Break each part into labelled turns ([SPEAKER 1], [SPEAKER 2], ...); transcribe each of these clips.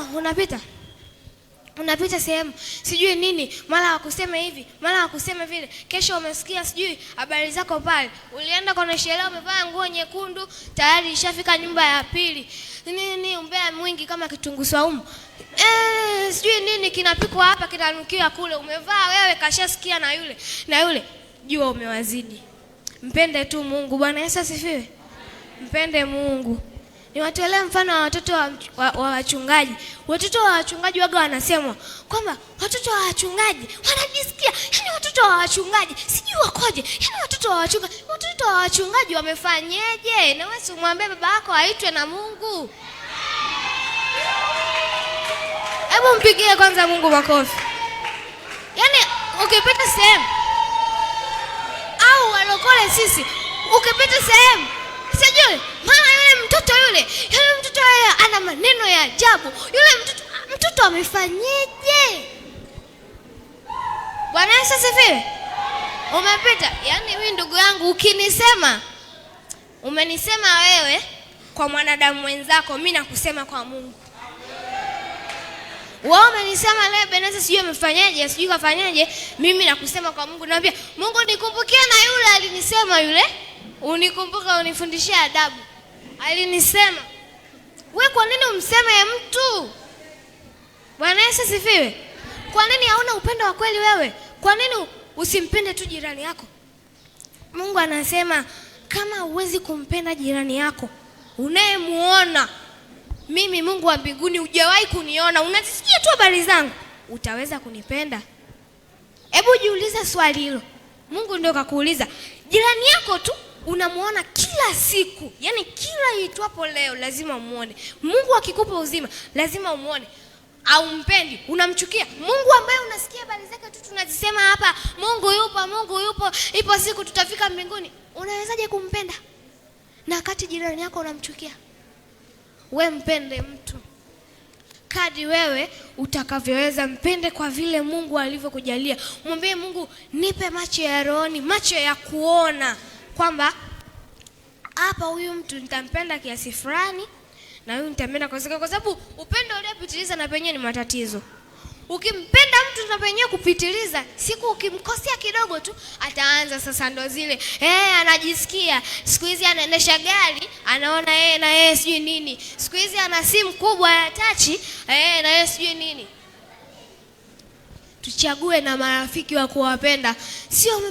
[SPEAKER 1] unapita sehemu sijui nini, mara wakusema hivi, mara wakusema vile. Kesho umesikia sijui habari zako pale, ulienda kwa sherehe umevaa nguo nyekundu, tayari ishafika nyumba ya pili. Nini umbea mwingi kama kitunguu saumu. Sijui nini kinapikwa hapa kinanukia kule, umevaa wewe kashasikia na yule. Jua umewazidi. Mpende tu Mungu. Bwana Yesu asifiwe. Mpende Mungu. Niwatolee mfano wa watoto wa wachungaji. Watoto wa wachungaji waga wanasemwa kwamba watoto wa wachungaji wanajisikia, yani watoto wa wachungaji sijui wakoje, yani watoto wa wachungaji wamefanyeje? Na wewe umwambie baba yako aitwe na Mungu. Hebu mpigie kwanza Mungu makofi. Yani ukipita sehemu au walokole sisi, ukipita sehemu sijui mama yule mtoto ana maneno ya ajabu. Yule mtoto amefanyeje? Bwana Yesu asifiwe. Umepita, yani mimi ndugu yangu ukinisema umenisema wewe kwa mwanadamu mwenzako, mimi nakusema kwa Mungu. Wao umenisema leo Beneza sijui amefanyaje, sijui kafanyaje, mimi nakusema kwa Mungu. Naambia Mungu nikumbukie na yule alinisema yule. Unikumbuka unifundishie adabu. Alinisema. Wewe kwa nini umseme mtu? Bwana Yesu asifiwe. Kwa nini hauna upendo wa kweli wewe? Kwa nini usimpende tu jirani yako? Mungu anasema kama huwezi kumpenda jirani yako unayemuona, mimi Mungu wa mbinguni hujawahi kuniona, unasikia tu habari zangu, utaweza kunipenda? Hebu jiulize swali hilo. Mungu ndio kakuuliza. Jirani yako tu unamuona kila siku, yani kila itwapo leo lazima umuone. Mungu akikupa uzima lazima umuone. Au mpendi, unamchukia Mungu ambaye unasikia habari zake tu tunazisema hapa, Mungu yupo, ipo siku tutafika mbinguni. Unawezaje kumpenda na wakati jirani yako unamchukia? We mpende mtu kadri wewe utakavyoweza. Mpende kwa vile Mungu alivyokujalia. Mwambie Mungu, nipe macho ya rohoni, macho ya kuona kwamba hapa huyu mtu nitampenda kiasi fulani na huyu nitampenda kwa sababu upendo uliopitiliza na penyewe ni matatizo. Ukimpenda mtu na penyewe kupitiliza, siku ukimkosea kidogo tu ataanza sasa ndo zile anajisikia. Siku hizi anaendesha gari, anaona na yeye sijui nini. Siku hizi ana simu kubwa ya tachi, na yeye sijui nini. Tuchague na marafiki wa kuwapenda. Sio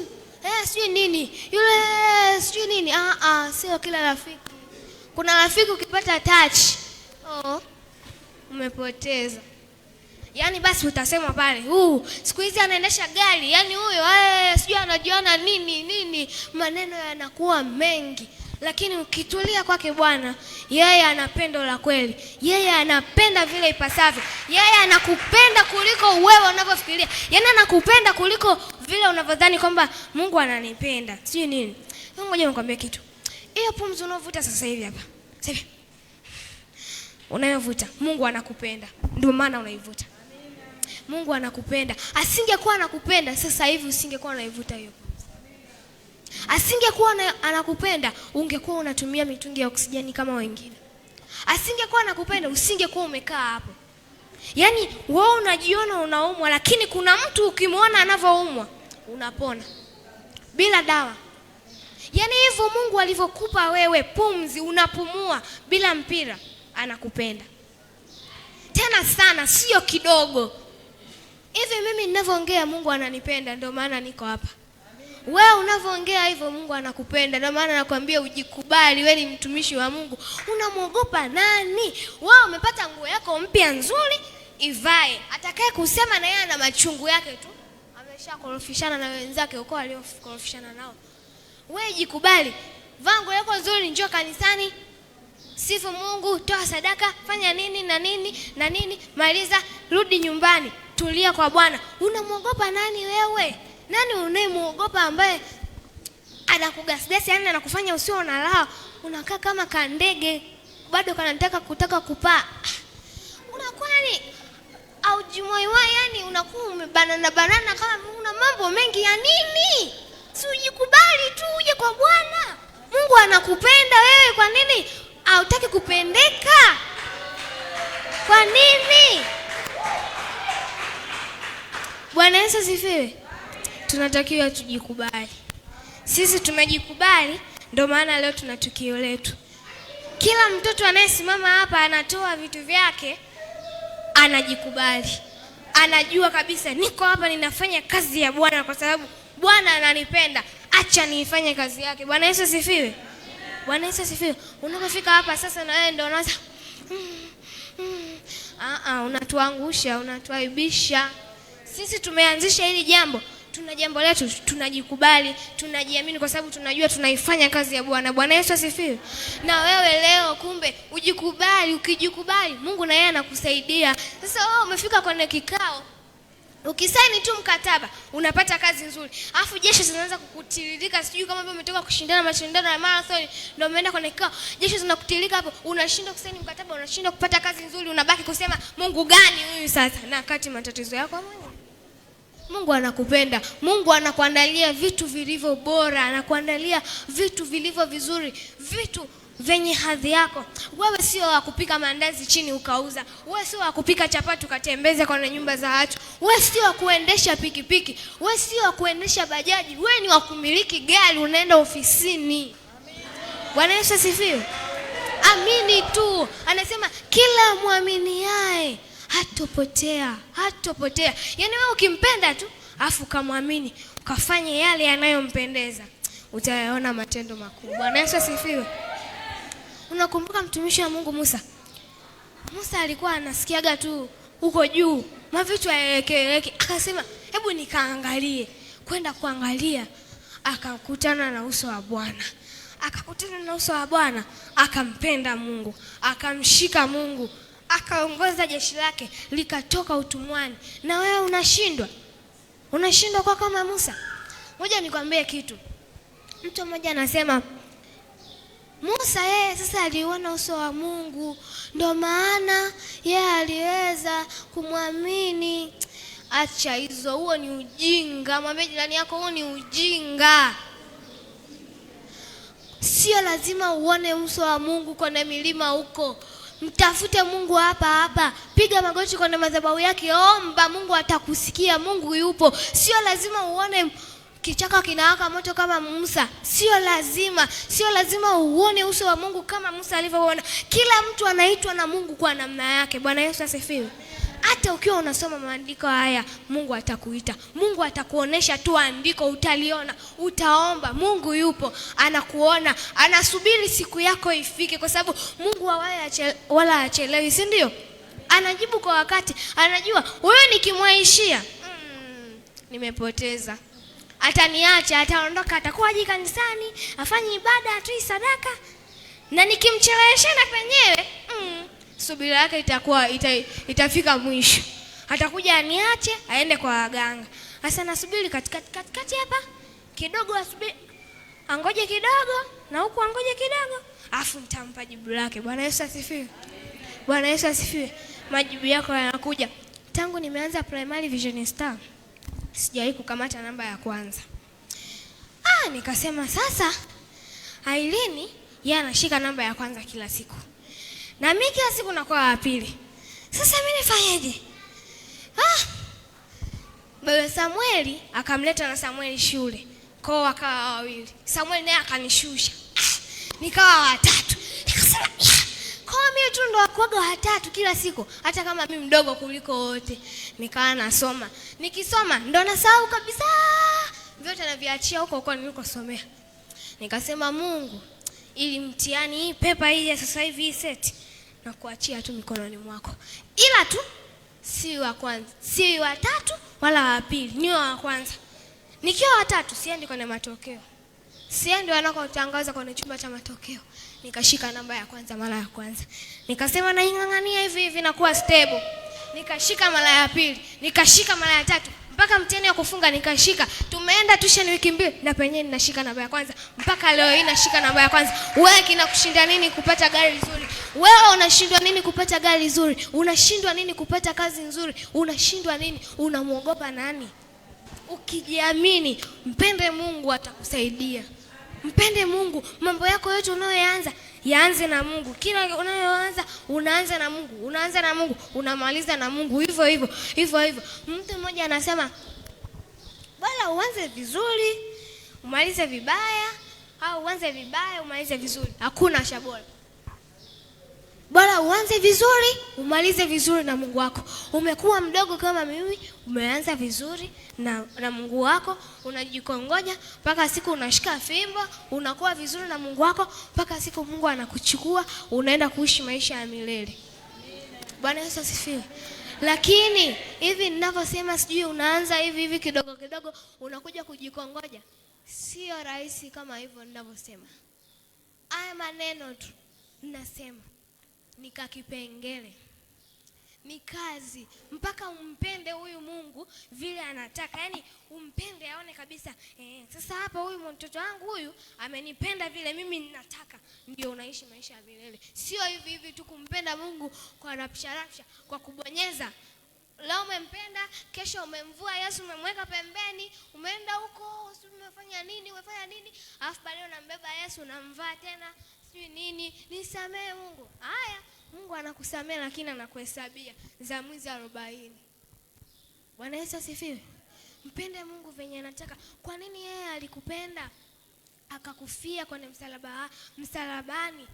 [SPEAKER 1] sijui nini. Yule sijui nini. Sio kila rafiki. Kuna rafiki ukipata touch, umepoteza. Yani basi utasema pale, siku hizi anaendesha gari, yani huyo sijui anajiona nini, maneno yanakuwa mengi. Lakini ukitulia kwake Bwana, yeye ana pendo la kweli. Yeye anapenda vile ipasavyo. Yeye anakupenda kuliko wewe unavyofikiria. Yani anakupenda kuliko vile unavyodhani kwamba Mungu ananipenda. Sijui nini. Ngoja nikwambie kitu. Hiyo pumzi unayovuta sasa hivi hapa. Sasa hivi. Unayovuta, Mungu anakupenda. Ndio maana unaivuta. Mungu anakupenda. Asingekuwa anakupenda sasa hivi usingekuwa unaivuta hiyo pumzi. Asingekuwa anakupenda ungekuwa unatumia mitungi ya oksijeni kama wengine. Asingekuwa anakupenda usingekuwa umekaa hapo. Yaani wewe unajiona unaumwa, lakini kuna mtu ukimwona anavyoumwa unapona bila dawa. Yaani hivyo Mungu alivyokupa wewe pumzi, unapumua bila mpira, anakupenda. Tena sana, sio kidogo. Hivi mimi ninavyoongea Mungu ananipenda, ndio maana niko hapa. Wewe unavyoongea hivyo Mungu anakupenda, ndio maana nakwambia ujikubali, wewe ni mtumishi wa Mungu. Unamwogopa nani? Wewe umepata nguo yako mpya nzuri, ivae. Atakaye kusema na yeye ana machungu yake tu. Ameshakorofishana na wenzake huko aliokorofishana nao. Wewe jikubali. Vaa nguo yako nzuri, njoo kanisani. Sifu Mungu, toa sadaka, fanya nini na nini na nini, maliza, rudi nyumbani, tulia kwa Bwana. Unamwogopa nani wewe? Nani unayemuogopa ambaye anakugasgasi, yani anakufanya usio unalala, unakaa kama kandege bado kutaka kupaa. Unakwani au jimoiwa, yani unakuwa umebanana kama una mambo mengi ya nini? Si ujikubali tu uje kwa Bwana. Mungu anakupenda wewe, kwa nini hautaki kupendeka? Kwa nini? Bwana Yesu asifiwe. Tunatakiwa tujikubali. Sisi tumejikubali, ndio maana leo tuna tukio letu. Kila mtoto anayesimama hapa anatoa vitu vyake, anajikubali. Anajua kabisa niko hapa ninafanya kazi ya Bwana kwa sababu Bwana ananipenda. Acha niifanye kazi yake. Bwana Yesu asifiwe. Bwana Yesu asifiwe. Unapofika hapa sasa na wewe ndio unaanza unatuangusha, unatuaibisha. Sisi tumeanzisha hili jambo. Tuna jambo letu, tunajikubali, tunajiamini kwa sababu tunajua tunaifanya kazi ya Bwana. Bwana Yesu asifiwe. Na wewe leo kumbe ujikubali, ukijikubali Mungu na yeye anakusaidia. Sasa wewe umefika kwenye kikao, ukisaini tu mkataba unapata kazi nzuri. Alafu jeshi zinaanza kukutiririka, sijui kama wewe umetoka kushindana mashindano ya marathon ndio umeenda kwenye kikao. Jeshi zinakutiririka hapo, unashindwa kusaini mkataba, unashindwa kupata kazi nzuri, unabaki kusema Mungu gani huyu sasa? Na kati matatizo yako mwenyewe. Mungu anakupenda. Mungu anakuandalia vitu vilivyo bora, anakuandalia vitu vilivyo vizuri, vitu venye hadhi yako. Wewe sio wa kupika mandazi chini ukauza. Wewe sio wa kupika chapati ukatembeza kwa nyumba za watu. Wewe sio wa kuendesha pikipiki. Wewe sio wa kuendesha bajaji. Wewe ni wa kumiliki gari, unaenda ofisini. Bwana Yesu asifiwe. Amini tu. Anasema kila muaminiaye hatopotea, hatopotea. Yaani wewe ukimpenda tu, afu kamwamini, ukafanye yale yanayompendeza, utayaona matendo makubwa. Bwana Yesu asifiwe. Unakumbuka mtumishi wa Mungu Musa? Musa alikuwa anasikiaga tu huko juu mavitu yaeleke. Akasema, hebu nikaangalie. Kwenda kuangalia, akakutana na uso wa Bwana. Akakutana na uso wa Bwana, akampenda Mungu, akamshika Mungu, akaongoza jeshi lake likatoka utumwani. Na wewe unashindwa? Unashindwa kwa kama Musa? Ngoja nikwambie kitu. Mtu mmoja anasema Musa yeye sasa aliona uso wa Mungu, ndio maana yeye aliweza kumwamini. Acha hizo, huo ni ujinga. Mwambie jirani yako huo ni ujinga. Sio lazima uone uso wa Mungu kwenye milima huko. Mtafute Mungu hapa hapa. Piga magoti kwenye madhabahu yake, omba, Mungu atakusikia. Mungu yupo. Sio lazima uone kichaka kinawaka moto kama Musa. Sio lazima. Sio lazima uone uso wa Mungu kama Musa alivyoona. Kila mtu anaitwa na Mungu kwa namna yake. Bwana Yesu asifiwe. Hata ukiwa unasoma maandiko haya, Mungu atakuita. Mungu atakuonesha tu andiko, utaliona, utaomba. Mungu yupo, anakuona, anasubiri siku yako ifike kwa sababu Mungu wala hachelewi, si ndio? Anajibu kwa wakati. Anajua wewe nikimwaishia nimepoteza. Ataniacha, ataondoka, atakuwa aje kanisani, afanye ibada, atoi sadaka. Na nikimchelewesha na penyewe, subira yake itafika mwisho. Atakuja aniache, aende kwa waganga. Sasa nasubiri katikati hapa kidogo, asubiri, angoje kidogo, na huku angoje kidogo, afu nitampa jibu lake. Bwana Yesu asifiwe. Bwana Yesu asifiwe. Majibu yako yanakuja. Tangu nimeanza primary Vision Star sijawahi kukamata namba ya kwanza. Nikasema sasa Ailini yeye anashika namba ya kwanza kila siku, na mimi kila siku nakuwa wa pili. Sasa mimi nifanyeje? Baba Samueli akamleta na Samueli shule. Kwa wakawa wawili. Samueli naye akanishusha. Nikawa watatu. Nikasema kwa mimi tu ndo wakuaga watatu kila siku, hata kama mimi mdogo kuliko wote. Nikawa nasoma. Nikisoma ndo nasahau kabisa. Vyote naviachia huko nilikosomea. Nikasema Mungu, ili mtihani hii pepa hii sasa hivi hii set na kuachia tu mikononi mwako. Ila tu si wa kwanza, si wa tatu wala wa pili, ni wa kwanza. Nikiwa wa tatu siendi kwenye matokeo. Siendi wanakotangaza kwenye chumba cha matokeo. Nikashika namba ya kwanza mara ya kwanza. Nikasema naingangania hivi na kuwa stable. Nikashika mara ya pili, nikashika mara ya tatu, mpaka mtihani wa kufunga nikashika. Tumeenda tuition wiki mbili na penyewe ninashika namba ya kwanza. Mpaka leo hii nashika namba ya kwanza. Wewe kinakushinda nini kupata gari nzuri? Wewe unashindwa nini kupata gari nzuri? Unashindwa nini kupata kazi nzuri? Unashindwa nini? Unamuogopa nani? Ukijiamini, mpende Mungu atakusaidia. Mpende Mungu. Mambo yako yote unayoanza yaanze na Mungu. Kila unayoanza unaanza na Mungu, unaanza na Mungu, unamaliza na Mungu. Hivyo hivyo, hivyo hivyo. Mtu mmoja anasema bora uanze vizuri umalize vibaya, au uanze vibaya umalize vizuri. Hakuna cha bora. Bora uanze vizuri umalize vizuri na Mungu wako. Umekuwa mdogo kama mimi, umeanza vizuri na Mungu wako, unajikongoja mpaka siku unashika fimbo, unakuwa vizuri na Mungu wako mpaka siku Mungu anakuchukua, unaenda kuishi maisha ya milele. Bwana Yesu asifiwe. Lakini hivi ninavyosema, sijui unaanza hivi kidogo kidogo unakuja kujikongoja, sio rahisi kama hivyo ninavyosema. Haya maneno tu ninasema ni kakipengele, ni kazi, mpaka umpende huyu Mungu vile anataka. Yaani umpende aone kabisa, sasa hapa huyu mtoto wangu huyu amenipenda vile mimi ninataka, ndio unaishi maisha ya milele. Sio hivi hivi tu kumpenda Mungu kwa rapsha, kwa kubonyeza. Leo umempenda, kesho umemvua Yesu, umemweka pembeni, umeenda huko, umefanya nini, alafu baadaye unambeba Yesu unamvaa tena, sijui nini. Nisamehe Mungu. Haya, Mungu anakusamehe lakini anakuhesabia za mwizi 40. Bwana Yesu asifiwe. Mpende Mungu venye anataka. Kwa nini yeye alikupenda akakufia kwenye msalabani,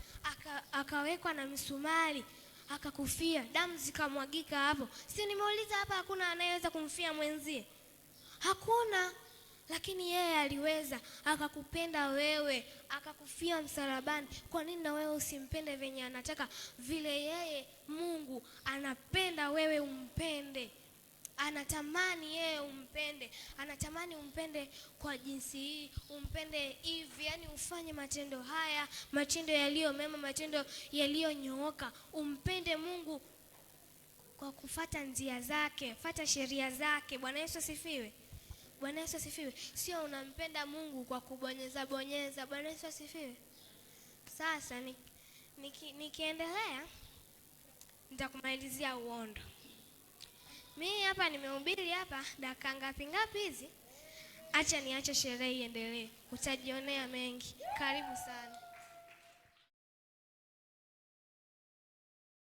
[SPEAKER 1] akawekwa na misumari, akakufia, damu zikamwagika hapo? Si nimeuliza hapa, hakuna anayeweza kumfia mwenzie? Hakuna. Lakini yeye aliweza, akakupenda wewe, akakufia msalabani. Kwa nini na wewe usimpende venye anataka? Vile yeye Mungu anapenda wewe umpende. Anatamani yeye umpende. Anatamani umpende kwa jinsi hii, umpende hivi, yani ufanye matendo haya, matendo yaliyo mema, matendo yaliyonyooka. Umpende Mungu kwa kufuata njia zake, fuata sheria zake. Bwana Yesu asifiwe. Bwana Yesu asifiwe. Sio unampenda Mungu kwa kubonyeza bonyeza. Bwana Yesu asifiwe. Sasa nikiendelea nitakumalizia uondo. Mimi hapa nimehubiri hapa dakika ngapi hizi? Acha niache sherehe iendelee. Utajionea mengi. Karibu sana.